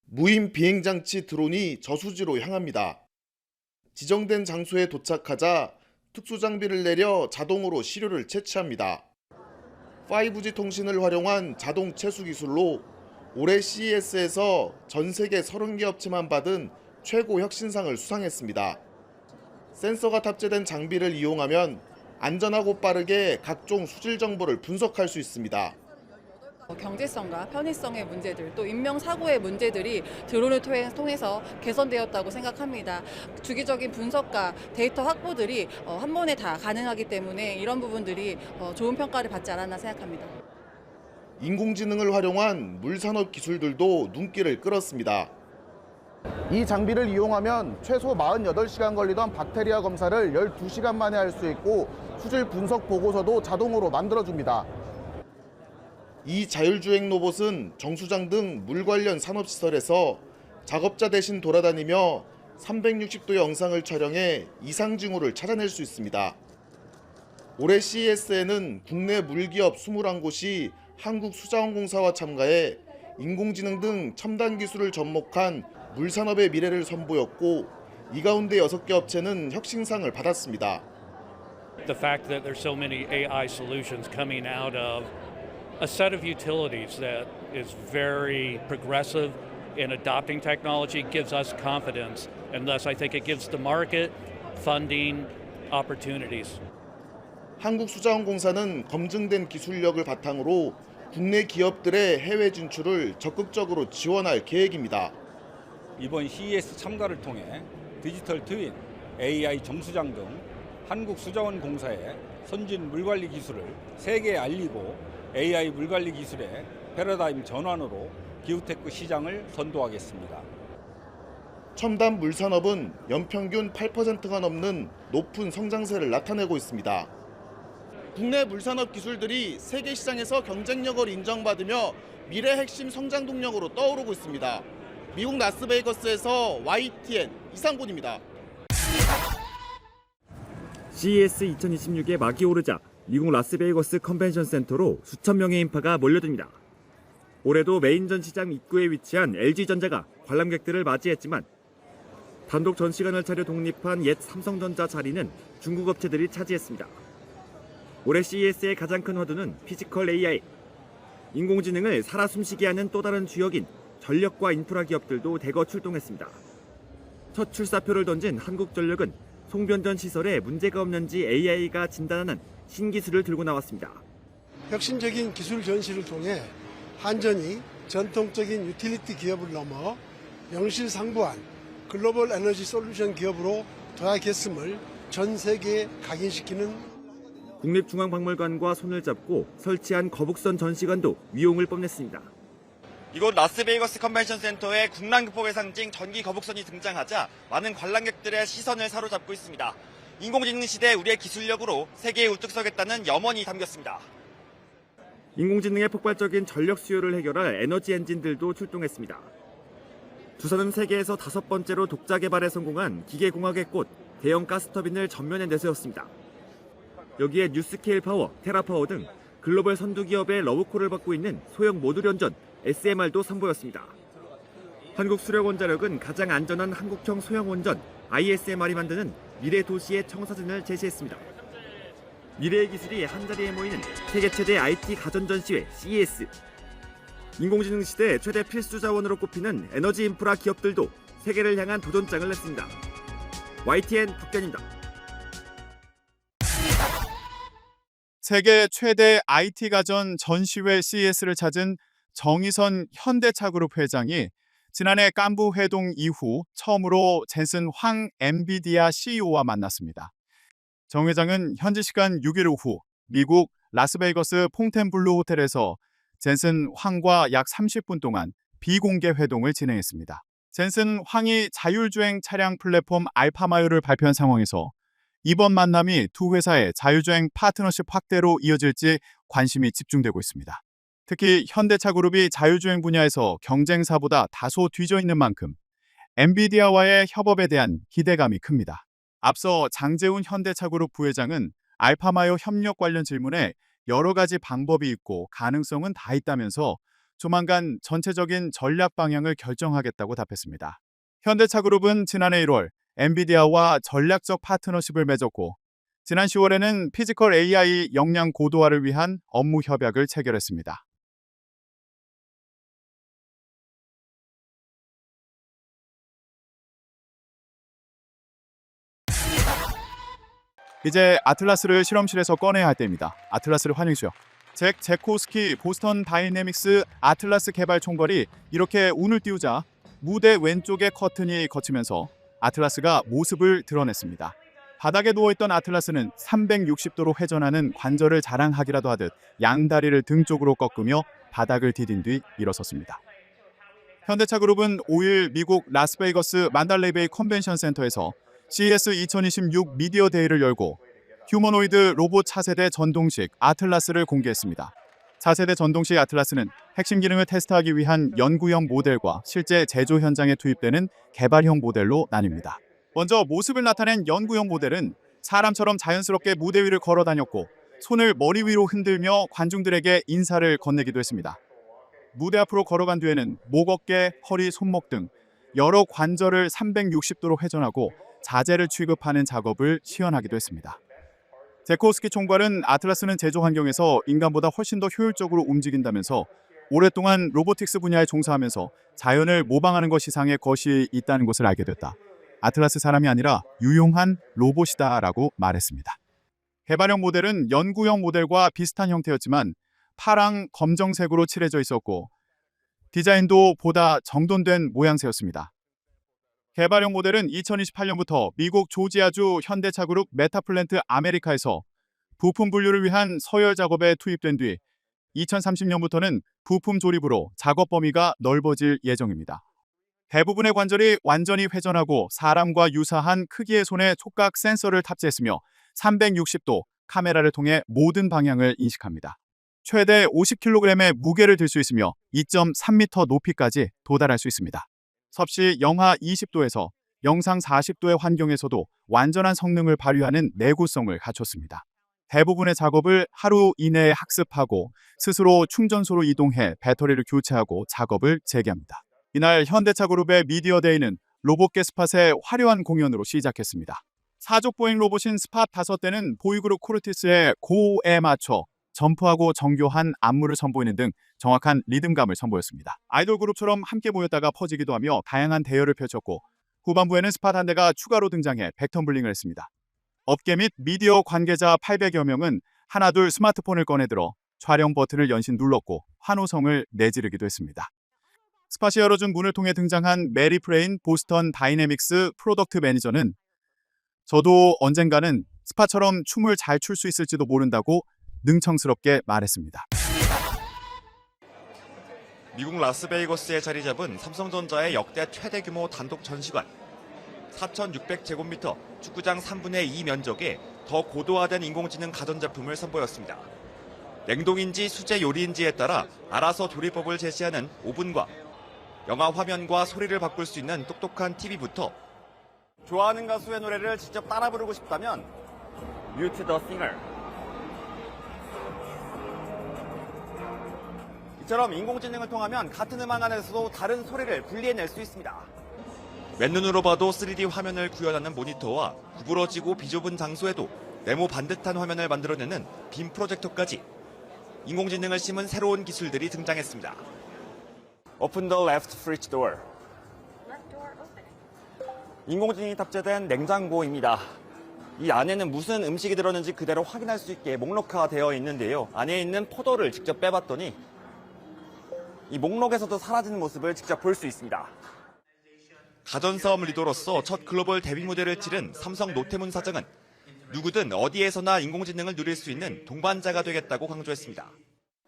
무인 비행장치 드론이 저수지로 향합니다. 지정된 장소에 도착하자 특수 장비를 내려 자동으로 시료를 채취합니다. 5G 통신을 활용한 자동 채수 기술로 올해 CES에서 전 세계 30개 업체만 받은 최고 혁신상을 수상했습니다. 센서가 탑재된 장비를 이용하면 안전하고 빠르게 각종 수질 정보를 분석할 수 있습니다. 경제성과 편의성의 문제들, 또 인명사고의 문제들이 드론을 통해서 개선되었다고 생각합니다. 주기적인 분석과 데이터 확보들이 한 번에 다 가능하기 때문에 이런 부분들이 좋은 평가를 받지 않았나 생각합니다. 인공지능을 활용한 물산업 기술들도 눈길을 끌었습니다. 이 장비를 이용하면 최소 48시간 걸리던 박테리아 검사를 12시간 만에 할 수 있고 수질 분석 보고서도 자동으로 만들어줍니다. 이 자율주행 로봇은 정수장 등 물 관련 산업시설에서 작업자 대신 돌아다니며 360도 영상을 촬영해 이상 징후를 찾아낼 수 있습니다. 올해 CES에는 국내 물기업 21곳이 한국수자원공사와 참가해 인공지능 등 첨단 기술을 접목한 물산업의 미래를 선보였고 이 가운데 6개 업체는 혁신상을 받았습니다. The fact that there's so many AI solutions coming out of a set of utilities that is very progressive in adopting technology gives us confidence, and thus I think it gives the market funding opportunities. 한국수자원공사는 검증된 기술력을 바탕으로 국내 기업들의 해외 진출을 적극적으로 지원할 계획입니다. 이번 CES 참가를 통해 디지털 트윈, AI 정수장 등 한국수자원공사의 선진 물관리 기술을 세계에 알리고 AI 물관리 기술의 패러다임 전환으로 기후테크 시장을 선도하겠습니다. 첨단 물산업은 연평균 8%가 넘는 높은 성장세를 나타내고 있습니다. 국내 물산업 기술들이 세계 시장에서 경쟁력을 인정받으며 미래 핵심 성장 동력으로 떠오르고 있습니다. 미국 라스베이거스에서 YTN 이상곤입니다. CES 2026의 막이 오르자 미국 라스베이거스 컨벤션 센터로 수천 명의 인파가 몰려듭니다. 올해도 메인 전시장 입구에 위치한 LG전자가 관람객들을 맞이했지만 단독 전시관을 차려 독립한 옛 삼성전자 자리는 중국 업체들이 차지했습니다. 올해 CES의 가장 큰 화두는 피지컬 AI. 인공지능을 살아 숨쉬게 하는 또 다른 주역인 전력과 인프라 기업들도 대거 출동했습니다. 첫 출사표를 던진 한국전력은 송변전 시설에 문제가 없는지 AI가 진단하는 신기술을 들고 나왔습니다. 혁신적인 기술 전시를 통해 한전이 전통적인 유틸리티 기업을 넘어 명실상부한 글로벌 에너지 솔루션 기업으로 도약했음을 전 세계에 각인시키는 국립중앙박물관과 손을 잡고 설치한 거북선 전시관도 위용을 뽐냈습니다. 이곳 라스베이거스 컨벤션 센터에 국난극복의 상징 전기 거북선이 등장하자 많은 관람객들의 시선을 사로잡고 있습니다. 인공지능 시대 우리의 기술력으로 세계에 우뚝 서겠다는 염원이 담겼습니다. 인공지능의 폭발적인 전력 수요를 해결할 에너지 엔진들도 출동했습니다. 두산은 세계에서 5번째로 독자 개발에 성공한 기계공학의 꽃 대형 가스터빈을 전면에 내세웠습니다. 여기에 뉴스케일 파워, 테라파워 등 글로벌 선두 기업의 러브콜을 받고 있는 소형 모듈연전 SMR도 선보였습니다. 한국수력원자력은 가장 안전한 한국형 소형원전 ISMR이 만드는 미래 도시의 청사진을 제시했습니다. 미래의 기술이 한자리에 모이는 세계 최대 IT 가전 전시회 CES. 인공지능 시대 최대 필수 자원으로 꼽히는 에너지 인프라 기업들도 세계를 향한 도전장을 냈습니다. YTN 국견입니다. 세계 최대 IT 가전 전시회 CES를 찾은 정의선 현대차그룹 회장이 지난해 깐부 회동 이후 처음으로 젠슨 황 엔비디아 CEO와 만났습니다. 정 회장은 현지 시간 6일 오후 미국 라스베이거스 퐁텐블루 호텔에서 젠슨 황과 약 30분 동안 비공개 회동을 진행했습니다. 젠슨 황이 자율주행 차량 플랫폼 알파마요를 발표한 상황에서 이번 만남이 두 회사의 자율주행 파트너십 확대로 이어질지 관심이 집중되고 있습니다. 특히 현대차그룹이 자율주행 분야에서 경쟁사보다 다소 뒤져 있는 만큼 엔비디아와의 협업에 대한 기대감이 큽니다. 앞서 장재훈 현대차그룹 부회장은 알파마요 협력 관련 질문에 여러 가지 방법이 있고 가능성은 다 있다면서 조만간 전체적인 전략 방향을 결정하겠다고 답했습니다. 현대차그룹은 지난해 1월 엔비디아와 전략적 파트너십을 맺었고 지난 10월에는 피지컬 AI 역량 고도화를 위한 업무 협약을 체결했습니다. 이제 아틀라스를 실험실에서 꺼내야 할 때입니다. 아틀라스를 환영해주세요. 잭 제코스키 보스턴 다이내믹스 아틀라스 개발 총괄이 이렇게 운을 띄우자 무대 왼쪽의 커튼이 걷히면서 아틀라스가 모습을 드러냈습니다. 바닥에 누워있던 아틀라스는 360도로 회전하는 관절을 자랑하기라도 하듯 양다리를 등 쪽으로 꺾으며 바닥을 디딘 뒤 일어섰습니다. 현대차그룹은 5일 미국 라스베이거스 만달레이베이 컨벤션 센터에서 CES 2026 미디어 데이를 열고 휴머노이드 로봇 차세대 전동식 아틀라스를 공개했습니다. 차세대 전동식 아틀라스는 핵심 기능을 테스트하기 위한 연구형 모델과 실제 제조 현장에 투입되는 개발형 모델로 나뉩니다. 먼저 모습을 나타낸 연구형 모델은 사람처럼 자연스럽게 무대 위를 걸어 다녔고 손을 머리 위로 흔들며 관중들에게 인사를 건네기도 했습니다. 무대 앞으로 걸어간 뒤에는 목, 어깨, 허리, 손목 등 여러 관절을 360도로 회전하고 자재를 취급하는 작업을 시연하기도 했습니다. 제코스키 총괄은 아틀라스는 제조 환경에서 인간보다 훨씬 더 효율적으로 움직인다면서 오랫동안 로보틱스 분야에 종사하면서 자연을 모방하는 것 이상의 것이 있다는 것을 알게 됐다. 아틀라스 사람이 아니라 유용한 로봇이다라고 말했습니다. 개발형 모델은 연구형 모델과 비슷한 형태였지만 파랑 검정색으로 칠해져 있었고 디자인도 보다 정돈된 모양새였습니다. 개발형 모델은 2028년부터 미국 조지아주 현대차그룹 메타플랜트 아메리카에서 부품 분류를 위한 서열 작업에 투입된 뒤 2030년부터는 부품 조립으로 작업 범위가 넓어질 예정입니다. 대부분의 관절이 완전히 회전하고 사람과 유사한 크기의 손에 촉각 센서를 탑재했으며 360도 카메라를 통해 모든 방향을 인식합니다. 최대 50kg의 무게를 들 수 있으며 2.3m 높이까지 도달할 수 있습니다. 섭씨 영하 20도에서 영상 40도의 환경에서도 완전한 성능을 발휘하는 내구성을 갖췄습니다. 대부분의 작업을 하루 이내에 학습하고 스스로 충전소로 이동해 배터리를 교체하고 작업을 재개합니다. 이날 현대차그룹의 미디어 데이는 로봇계 스팟의 화려한 공연으로 시작했습니다. 사족 보행 로봇인 스팟 5대는 보이그룹 코르티스의 고에 맞춰 점프하고 정교한 안무를 선보이는 등 정확한 리듬감을 선보였습니다. 아이돌 그룹처럼 함께 모였다가 퍼지기도 하며 다양한 대열을 펼쳤고 후반부에는 스팟 한 대가 추가로 등장해 백텀블링을 했습니다. 업계 및 미디어 관계자 800여 명은 하나둘 스마트폰을 꺼내들어 촬영 버튼을 연신 눌렀고 환호성을 내지르기도 했습니다. 스팟이 열어준 문을 통해 등장한 메리 프레인 보스턴 다이내믹스 프로덕트 매니저는 저도 언젠가는 스팟처럼 춤을 잘 출 수 있을지도 모른다고 능청스럽게 말했습니다. 미국 라스베이거스에 자리 잡은 삼성전자의 역대 최대 규모 단독 전시관. 4,600제곱미터 축구장 3분의 2 면적에 더 고도화된 인공지능 가전제품을 선보였습니다. 냉동인지 수제 요리인지에 따라 알아서 조리법을 제시하는 오븐과 영화 화면과 소리를 바꿀 수 있는 똑똑한 TV부터 좋아하는 가수의 노래를 직접 따라 부르고 싶다면 뮤트 더 싱어. 이처럼 인공지능을 통하면 같은 음악 안에서도 다른 소리를 분리해낼 수 있습니다. 맨눈으로 봐도 3D 화면을 구현하는 모니터와 구부러지고 비좁은 장소에도 네모 반듯한 화면을 만들어내는 빔 프로젝터까지 인공지능을 심은 새로운 기술들이 등장했습니다. Open the left fridge door. 인공지능이 탑재된 냉장고입니다. 이 안에는 무슨 음식이 들었는지 그대로 확인할 수 있게 목록화되어 있는데요. 안에 있는 포도를 직접 빼봤더니 이 목록에서도 사라지는 모습을 직접 볼 수 있습니다. 가전사업 리더로서 첫 글로벌 데뷔 무대를 치른 삼성 노태문 사장은 누구든 어디에서나 인공지능을 누릴 수 있는 동반자가 되겠다고 강조했습니다.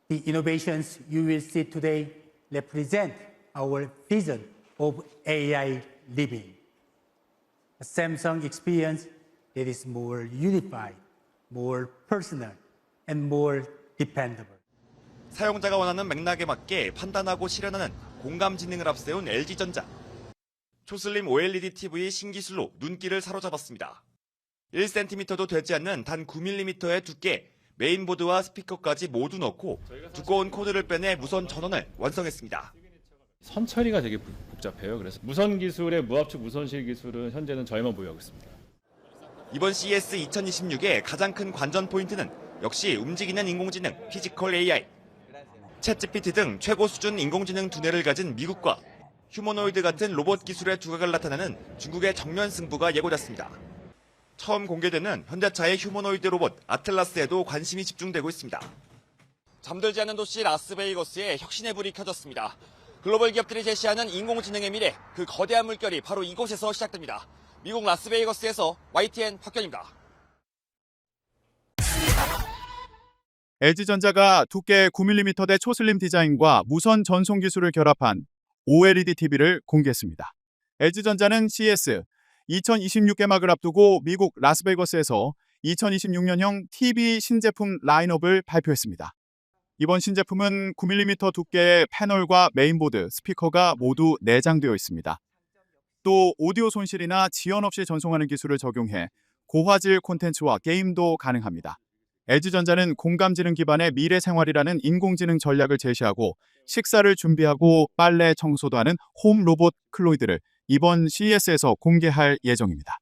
The innovations you will see today represent our vision of AI living. A Samsung experience that is more unified, more personal, and more dependable. 사용자가 원하는 맥락에 맞게 판단하고 실현하는 공감지능을 앞세운 LG전자. 초슬림 OLED TV 신기술로 눈길을 사로잡았습니다. 1cm도 되지 않는 단 9mm의 두께, 메인보드와 스피커까지 모두 넣고 두꺼운 코드를 빼내 무선 전원을 완성했습니다. 선 처리가 되게 복잡해요. 그래서 무선 기술의 무압축 무선실 기술은 현재는 저희만 보유하고 있습니다. 이번 CES 2026의 가장 큰 관전 포인트는 역시 움직이는 인공지능, 피지컬 AI. 챗GPT 등 최고 수준 인공지능 두뇌를 가진 미국과 휴머노이드 같은 로봇 기술의 두각을 나타내는 중국의 정면 승부가 예고됐습니다. 처음 공개되는 현대차의 휴머노이드 로봇 아틀라스에도 관심이 집중되고 있습니다. 잠들지 않는 도시 라스베이거스에 혁신의 불이 켜졌습니다. 글로벌 기업들이 제시하는 인공지능의 미래, 그 거대한 물결이 바로 이곳에서 시작됩니다. 미국 라스베이거스에서 YTN 박현입니다. LG전자가 두께 9mm대 초슬림 디자인과 무선 전송 기술을 결합한 OLED TV를 공개했습니다. LG전자는 CES 2026 개막을 앞두고 미국 라스베이거스에서 2026년형 TV 신제품 라인업을 발표했습니다. 이번 신제품은 9mm 두께의 패널과 메인보드, 스피커가 모두 내장되어 있습니다. 또 오디오 손실이나 지연 없이 전송하는 기술을 적용해 고화질 콘텐츠와 게임도 가능합니다. LG전자는 공감지능 기반의 미래 생활이라는 인공지능 전략을 제시하고 식사를 준비하고 빨래 청소도 하는 홈 로봇 클로이드를 이번 CES에서 공개할 예정입니다.